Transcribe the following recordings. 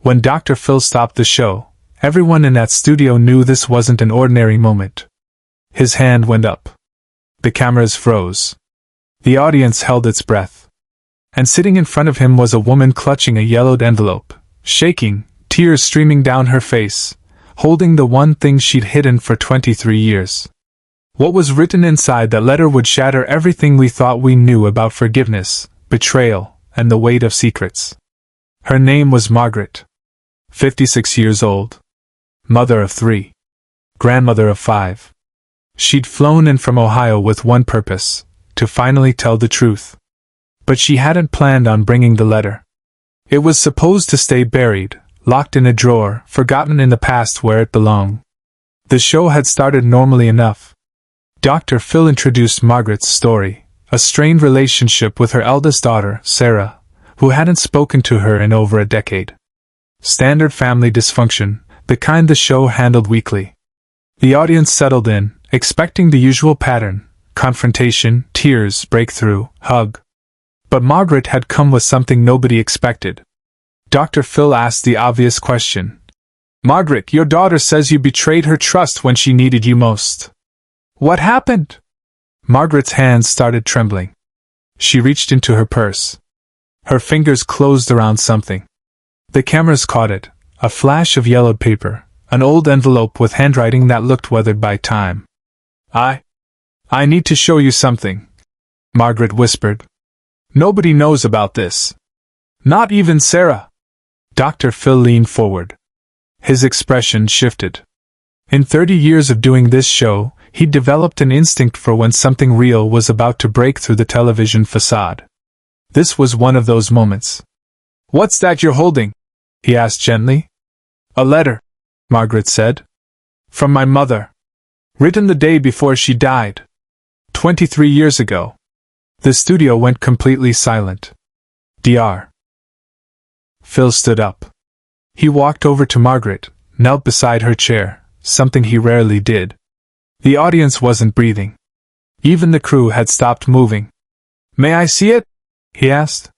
When Dr. Phil stopped the show, everyone in that studio knew this wasn't an ordinary moment. His hand went up. The cameras froze. The audience held its breath. And sitting in front of him was a woman clutching a yellowed envelope, shaking, tears streaming down her face, holding the one thing she'd hidden for 23 years. What was written inside that letter would shatter everything we thought we knew about forgiveness, betrayal, and the weight of secrets. Her name was Margaret. 56 years old. Mother of 3. Grandmother of 5. She'd flown in from Ohio with one purpose: to finally tell the truth. But she hadn't planned on bringing the letter. It was supposed to stay buried, locked in a drawer, forgotten in the past where it belonged. The show had started normally enough. Dr. Phil introduced Margaret's story, a strained relationship with her eldest daughter, Sarah, who hadn't spoken to her in over a decade. Standard family dysfunction, the kind the show handled weekly. The audience settled in, expecting the usual pattern: confrontation, tears, breakthrough, hug. But Margaret had come with something nobody expected. Dr. Phil asked the obvious question. "Margaret, your daughter says you betrayed her trust when she needed you most. What happened?" Margaret's hands started trembling. She reached into her purse. Her fingers closed around something. The cameras caught it, a flash of yellowed paper, an old envelope with handwriting that looked weathered by time. I need to show you something," Margaret whispered. "Nobody knows about this. Not even Sarah." Dr. Phil leaned forward. His expression shifted. In 30 years of doing this show, he'd developed an instinct for when something real was about to break through the television facade. This was one of those moments. "What's that you're holding?" he asked gently. "A letter," Margaret said. "From my mother. Written the day before she died. 23 years ago." The studio went completely silent. Dr. Phil stood up. He walked over to Margaret, knelt beside her chair, something he rarely did. The audience wasn't breathing. Even the crew had stopped moving. "May I see it?" he asked.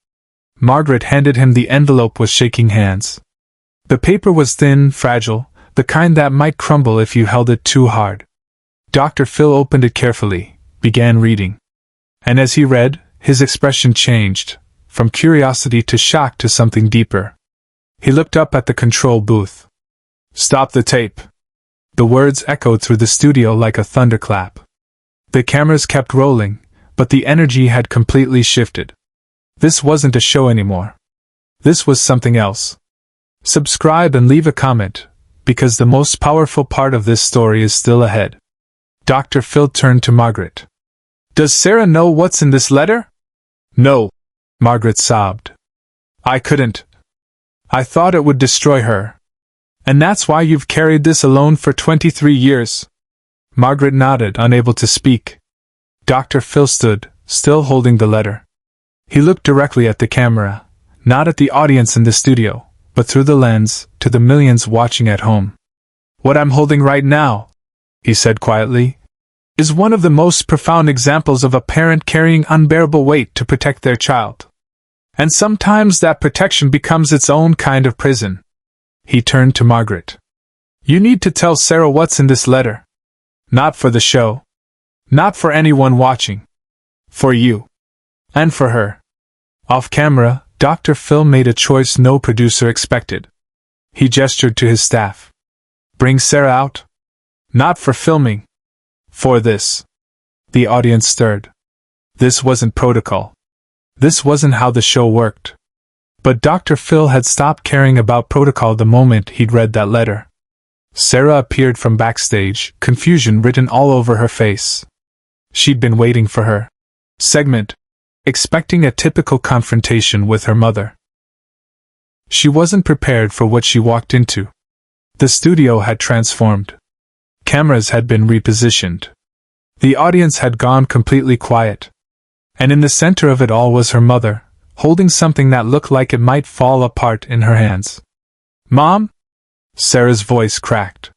Margaret handed him the envelope with shaking hands. The paper was thin, fragile, the kind that might crumble if you held it too hard. Dr. Phil opened it carefully, began reading. And as he read, his expression changed, from curiosity to shock to something deeper. He looked up at the control booth. "Stop the tape." The words echoed through the studio like a thunderclap. The cameras kept rolling, but the energy had completely shifted. This wasn't a show anymore. This was something else. Subscribe and leave a comment, because the most powerful part of this story is still ahead. Dr. Phil turned to Margaret. "Does Sarah know what's in this letter?" "No," Margaret sobbed. "I couldn't. I thought it would destroy her. And that's why you've carried this alone for 23 years. Margaret nodded, unable to speak. Dr. Phil stood, still holding the letter. He looked directly at the camera, not at the audience in the studio, but through the lens, to the millions watching at home. "What I'm holding right now," he said quietly, "is one of the most profound examples of a parent carrying unbearable weight to protect their child. And sometimes that protection becomes its own kind of prison." He turned to Margaret. "You need to tell Sarah what's in this letter. Not for the show. Not for anyone watching. For you. And for her." Off camera, Dr. Phil made a choice no producer expected. He gestured to his staff. "Bring Sarah out. Not for filming. For this." The audience stirred. This wasn't protocol. This wasn't how the show worked. But Dr. Phil had stopped caring about protocol the moment he'd read that letter. Sarah appeared from backstage, confusion written all over her face. She'd been waiting for her segment, expecting a typical confrontation with her mother. She wasn't prepared for what she walked into. The studio had transformed. Cameras had been repositioned. The audience had gone completely quiet. And in the center of it all was her mother, holding something that looked like it might fall apart in her hands. "Mom?" Sarah's voice cracked.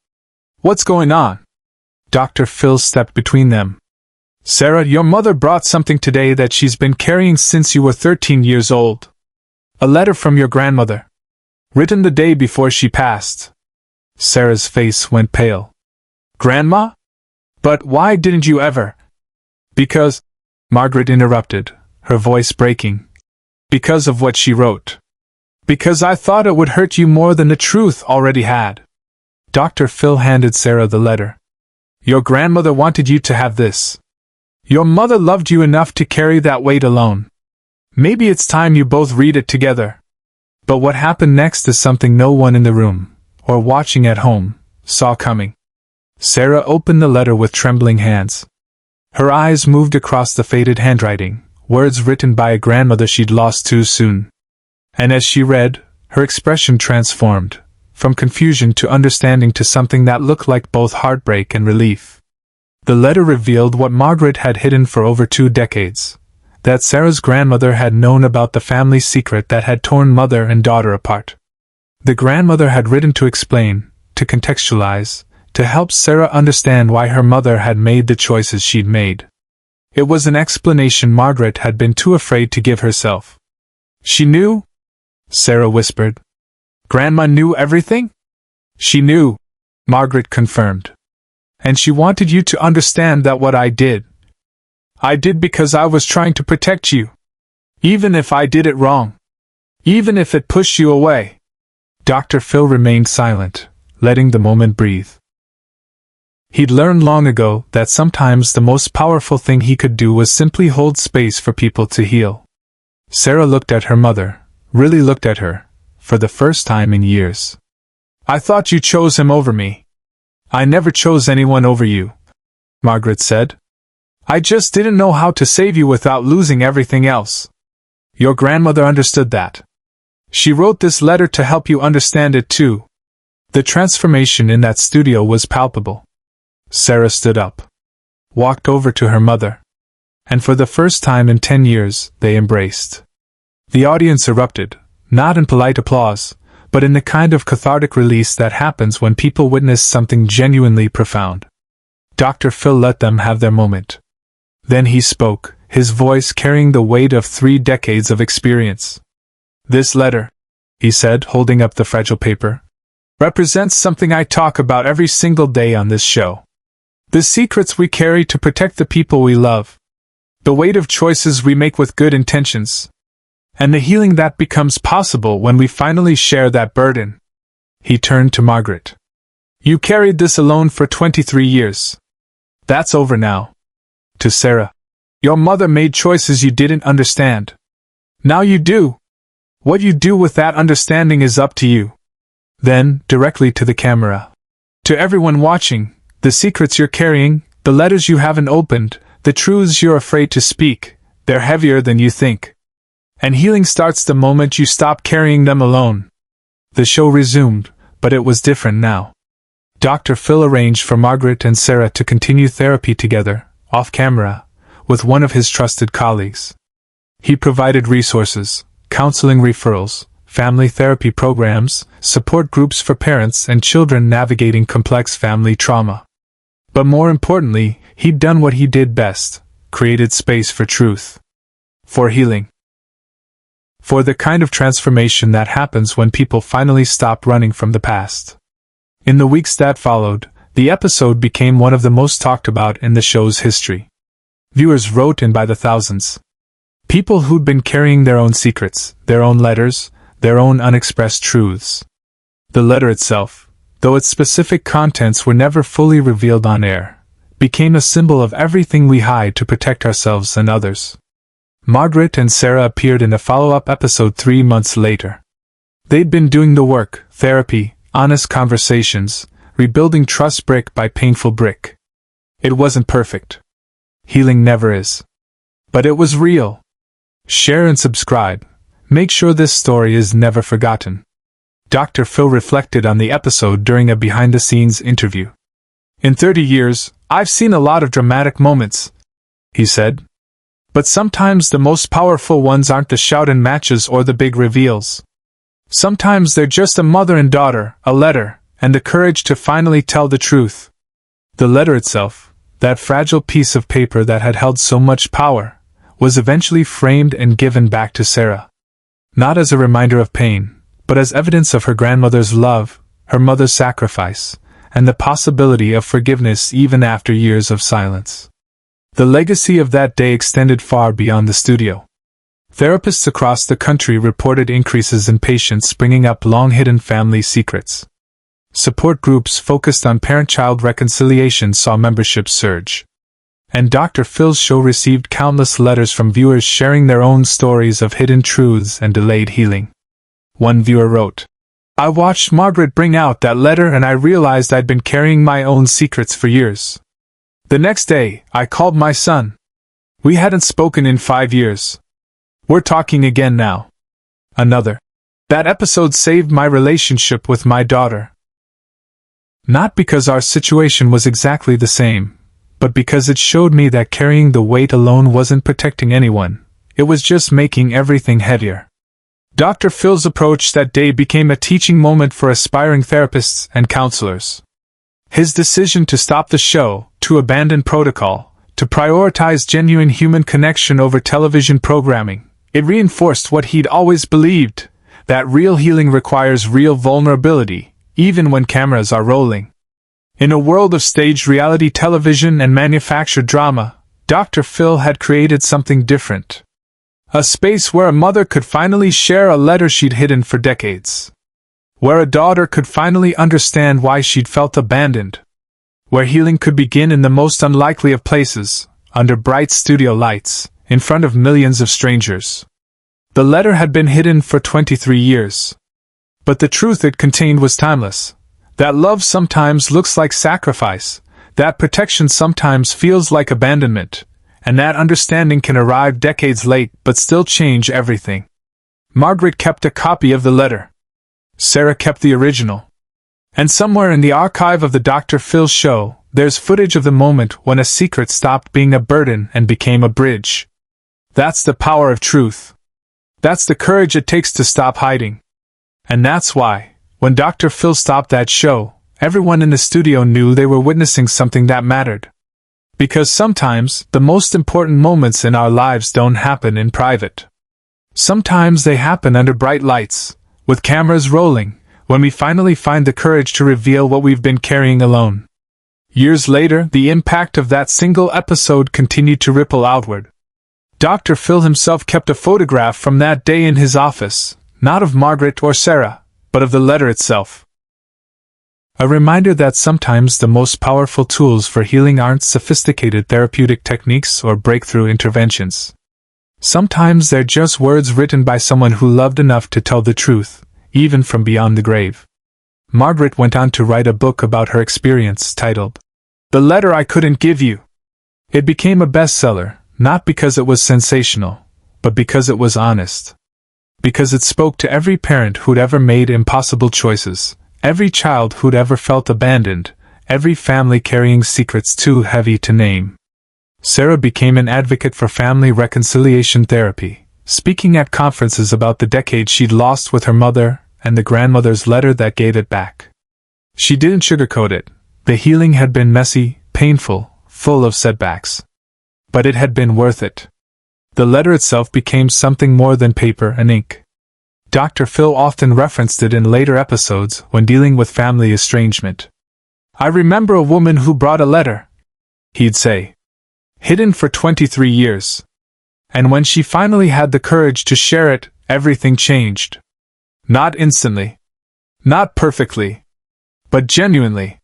"What's going on?" Dr. Phil stepped between them. "Sarah, your mother brought something today that she's been carrying since you were 13 years old. A letter from your grandmother. Written the day before she passed. Sarah's face went pale. Grandma? But why didn't you ever? Because, Margaret interrupted, her voice breaking. Because of what she wrote. Because I thought it would hurt you more than the truth already had. Dr. Phil handed Sarah the letter. Your grandmother wanted you to have this. Your mother loved you enough to carry that weight alone. Maybe it's time you both read it together. But what happened next is something no one in the room, or watching at home, saw coming. Sarah opened the letter with trembling hands. Her eyes moved across the faded handwriting, words written by a grandmother she'd lost too soon. And as she read, her expression transformed, from confusion to understanding to something that looked like both heartbreak and relief. The letter revealed what Margaret had hidden for over 2 decades, that Sarah's grandmother had known about the family secret that had torn mother and daughter apart. The grandmother had written to explain, to contextualize, to help Sarah understand why her mother had made the choices she'd made. It was an explanation Margaret had been too afraid to give herself. She knew? Sarah whispered. Grandma knew everything? She knew, Margaret confirmed. And she wanted you to understand that what I did because I was trying to protect you. Even if I did it wrong. Even if it pushed you away. Dr. Phil remained silent, letting the moment breathe. He'd learned long ago that sometimes the most powerful thing he could do was simply hold space for people to heal. Sarah looked at her mother, really looked at her, for the first time in years. I thought you chose him over me. I never chose anyone over you, Margaret said. I just didn't know how to save you without losing everything else. Your grandmother understood that. She wrote this letter to help you understand it too. The transformation in that studio was palpable. Sarah stood up, walked over to her mother, and for the first time in 10 years, they embraced. The audience erupted, not in polite applause, but in the kind of cathartic release that happens when people witness something genuinely profound. Dr. Phil let them have their moment. Then he spoke, his voice carrying the weight of 3 decades of experience. This letter, he said, holding up the fragile paper, represents something I talk about every single day on this show. The secrets we carry to protect the people we love. The weight of choices we make with good intentions. And the healing that becomes possible when we finally share that burden. He turned to Margaret. You carried this alone for 23 years. That's over now. To Sarah. Your mother made choices you didn't understand. Now you do. What you do with that understanding is up to you. Then, directly to the camera. To everyone watching, the secrets you're carrying, the letters you haven't opened, the truths you're afraid to speak, they're heavier than you think. And healing starts the moment you stop carrying them alone. The show resumed, but it was different now. Dr. Phil arranged for Margaret and Sarah to continue therapy together, off camera, with one of his trusted colleagues. He provided resources, counseling referrals, family therapy programs, support groups for parents and children navigating complex family trauma. But more importantly, he'd done what he did best, created space for truth. For healing. For the kind of transformation that happens when people finally stop running from the past. In the weeks that followed, the episode became one of the most talked about in the show's history. Viewers wrote in by the thousands. People who'd been carrying their own secrets, their own letters, their own unexpressed truths. The letter itself, though its specific contents were never fully revealed on air, became a symbol of everything we hide to protect ourselves and others. Margaret and Sarah appeared in a follow-up episode 3 months later. They'd been doing the work, therapy, honest conversations, rebuilding trust brick by painful brick. It wasn't perfect. Healing never is. But it was real. Share and subscribe. Make sure this story is never forgotten. Dr. Phil reflected on the episode during a behind-the-scenes interview. In 30 years, I've seen a lot of dramatic moments, he said. But sometimes the most powerful ones aren't the shout-in matches or the big reveals. Sometimes they're just a mother and daughter, a letter, and the courage to finally tell the truth. The letter itself, that fragile piece of paper that had held so much power, was eventually framed and given back to Sarah. Not as a reminder of pain, but as evidence of her grandmother's love, her mother's sacrifice, and the possibility of forgiveness even after years of silence. The legacy of that day extended far beyond the studio. Therapists across the country reported increases in patients bringing up long-hidden family secrets. Support groups focused on parent-child reconciliation saw membership surge. And Dr. Phil's show received countless letters from viewers sharing their own stories of hidden truths and delayed healing. One viewer wrote, "I watched Margaret bring out that letter and I realized I'd been carrying my own secrets for years. The next day, I called my son. We hadn't spoken in 5 years. We're talking again now." Another, "That episode saved my relationship with my daughter. Not because our situation was exactly the same, but because it showed me that carrying the weight alone wasn't protecting anyone, it was just making everything heavier." Dr. Phil's approach that day became a teaching moment for aspiring therapists and counselors. His decision to stop the show, to abandon protocol, to prioritize genuine human connection over television programming, it reinforced what he'd always believed, that real healing requires real vulnerability, even when cameras are rolling. In a world of staged reality television and manufactured drama, Dr. Phil had created something different. A space where a mother could finally share a letter she'd hidden for decades. Where a daughter could finally understand why she'd felt abandoned. Where healing could begin in the most unlikely of places, under bright studio lights, in front of millions of strangers. The letter had been hidden for 23 years. But the truth it contained was timeless. That love sometimes looks like sacrifice, that protection sometimes feels like abandonment, and that understanding can arrive decades late but still change everything. Margaret kept a copy of the letter. Sarah kept the original. And somewhere in the archive of the Dr. Phil show, there's footage of the moment when a secret stopped being a burden and became a bridge. That's the power of truth. That's the courage it takes to stop hiding. And that's why, when Dr. Phil stopped that show, everyone in the studio knew they were witnessing something that mattered. Because sometimes, the most important moments in our lives don't happen in private. Sometimes they happen under bright lights, with cameras rolling, when we finally find the courage to reveal what we've been carrying alone. Years later, the impact of that single episode continued to ripple outward. Dr. Phil himself kept a photograph from that day in his office, not of Margaret or Sarah, but of the letter itself. A reminder that sometimes the most powerful tools for healing aren't sophisticated therapeutic techniques or breakthrough interventions. Sometimes they're just words written by someone who loved enough to tell the truth, even from beyond the grave. Margaret went on to write a book about her experience titled, "The Letter I Couldn't Give You." It became a bestseller, not because it was sensational, but because it was honest. Because it spoke to every parent who'd ever made impossible choices, every child who'd ever felt abandoned, every family carrying secrets too heavy to name. Sarah became an advocate for family reconciliation therapy, speaking at conferences about the decade she'd lost with her mother and the grandmother's letter that gave it back. She didn't sugarcoat it. The healing had been messy, painful, full of setbacks. But it had been worth it. The letter itself became something more than paper and ink. Dr. Phil often referenced it in later episodes when dealing with family estrangement. "I remember a woman who brought a letter," he'd say, "hidden for 23 years. And when she finally had the courage to share it, everything changed. Not instantly. Not perfectly. But genuinely."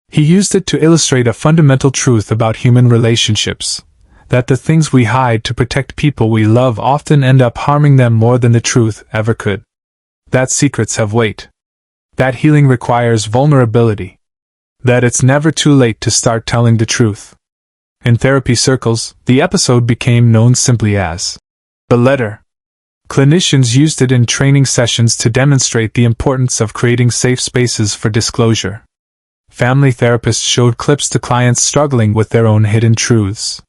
He used it to illustrate a fundamental truth about human relationships. That the things we hide to protect people we love often end up harming them more than the truth ever could. That secrets have weight. That healing requires vulnerability. That it's never too late to start telling the truth. In therapy circles, the episode became known simply as "The Letter." Clinicians used it in training sessions to demonstrate the importance of creating safe spaces for disclosure. Family therapists showed clips to clients struggling with their own hidden truths.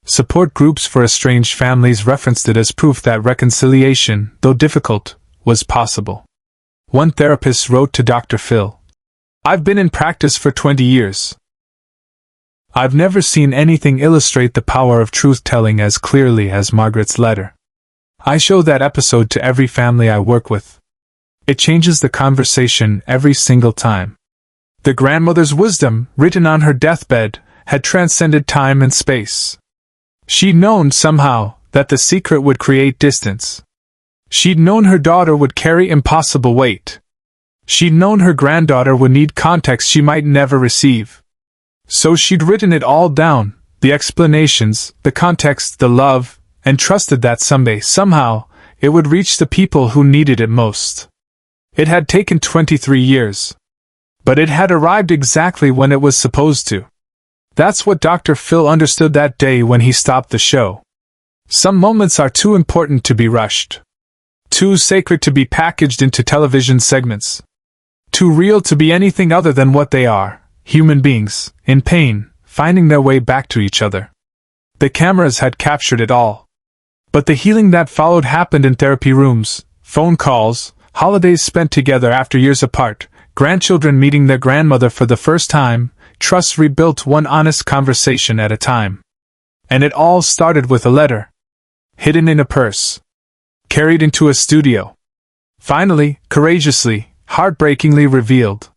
Support groups for estranged families referenced it as proof that reconciliation, though difficult, was possible. One therapist wrote to Dr. Phil, "I've been in practice for 20 years. I've never seen anything illustrate the power of truth-telling as clearly as Margaret's letter. I show that episode to every family I work with. It changes the conversation every single time. The grandmother's wisdom, written on her deathbed, had transcended time and space. She'd known, somehow, that the secret would create distance. She'd known her daughter would carry impossible weight. She'd known her granddaughter would need context she might never receive. So she'd written it all down, the explanations, the context, the love, and trusted that someday, somehow, it would reach the people who needed it most. It had taken 23 years. But it had arrived exactly when it was supposed to. That's what Dr. Phil understood that day when he stopped the show. Some moments are too important to be rushed. Too sacred to be packaged into television segments. Too real to be anything other than what they are, human beings, in pain, finding their way back to each other. The cameras had captured it all. But the healing that followed happened in therapy rooms, phone calls, holidays spent together after years apart, grandchildren meeting their grandmother for the first time, trust rebuilt one honest conversation at a time. And it all started with a letter. Hidden in a purse. Carried into a studio. Finally, courageously, heartbreakingly revealed.